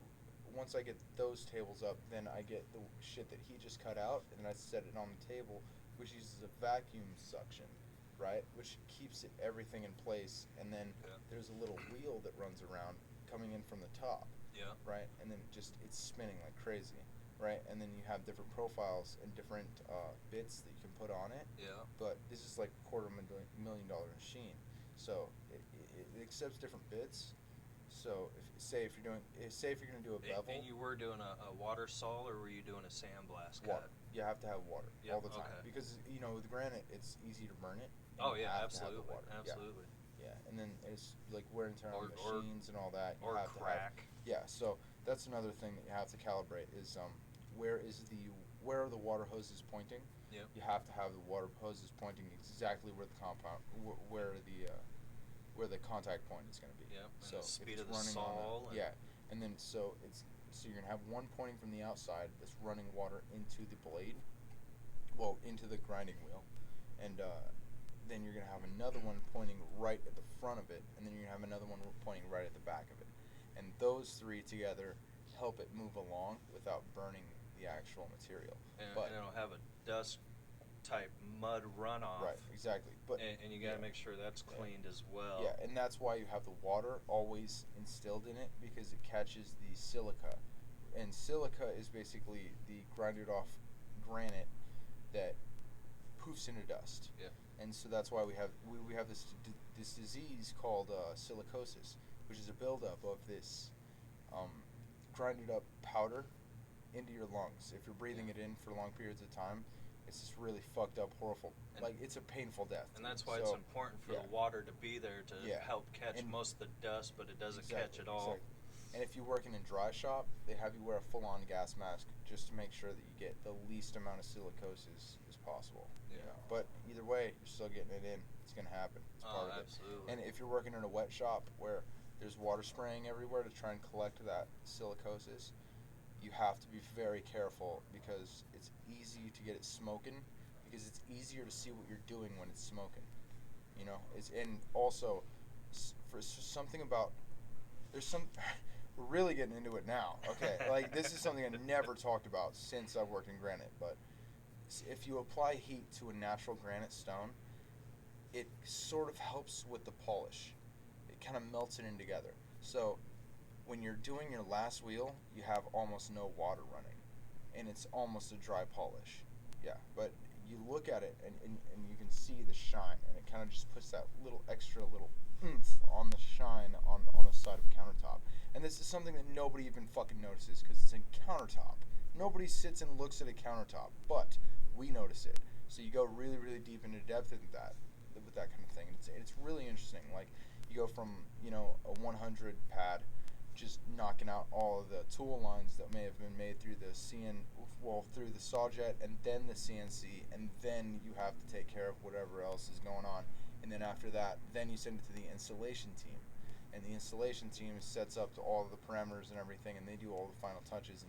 once I get those tables up, then I get the shit that he just cut out, and I set it on the table, which uses a vacuum suction, right? Which keeps everything in place, and then there's a little wheel that runs around coming in from the top, right? And then it's spinning like crazy, right? And then you have different profiles and different bits that you can put on it. Yeah. But this is like $250,000 machine, so it accepts different bits. So say if you're gonna do a bevel. And you were doing a water saw, or were you doing a sandblast water. cut? You have to have water all the time, okay. because with granite it's easy to burn it. Oh yeah, absolutely, absolutely. Yeah, and then it's like wear and tear on machines and all that. Or crack. So that's another thing that you have to calibrate is where are the water hoses pointing? Yep. You have to have the water hoses pointing exactly where the compound where the contact point is going to be. Yeah. So the speed if of it's the running saw. and then so you're going to have one pointing from the outside that's running water into the blade, into the grinding wheel, and then you're going to have another one pointing right at the front of it, and then you're going to have another one pointing right at the back of it. And those three together help it move along without burning the actual material. And it'll have a dust type mud runoff. Right, exactly. But and you got to make sure that's cleaned as well. Yeah, and that's why you have the water always instilled in it, because it catches the silica. And silica is basically the grinded off granite that poofs into dust. Yeah. And so that's why we have this disease called silicosis, which is a buildup of this grinded up powder into your lungs. If you're breathing it in for long periods of time, it's just really fucked up, horrible. It's a painful death. And that's why it's important for the water to be there to help catch most of the dust, but it doesn't catch it all. Exactly. And if you're working in dry shop, they have you wear a full-on gas mask just to make sure that you get the least amount of silicosis as possible. Yeah. But either way, you're still getting it in. It's going to happen. It's part of it. Absolutely. And if you're working in a wet shop where there's water spraying everywhere to try and collect that silicosis, you have to be very careful, because it's easy to get it smoking, because it's easier to see what you're doing when it's smoking. And also for something about we're really getting into it now. Okay, this is something I never talked about since I've worked in granite, but if you apply heat to a natural granite stone, it sort of helps with the polish. It kind of melts it in together. So when you're doing your last wheel, you have almost no water running, and it's almost a dry polish. Yeah, but you look at it and you can see the shine, and it kind of just puts that extra little oomph on the shine on the side of a countertop. And this is something that nobody even fucking notices, because it's a countertop. Nobody sits and looks at a countertop, but we notice it. So you go really, really deep into depth with that kind of thing. It's really interesting. Like, you go from a 100 pad, just knocking out all of the tool lines that may have been made through the through the saw jet, and then the CNC, and then you have to take care of whatever else is going on. And then after that, then you send it to the installation team. And the installation team sets up to all of the parameters and everything, and they do all the final touches, and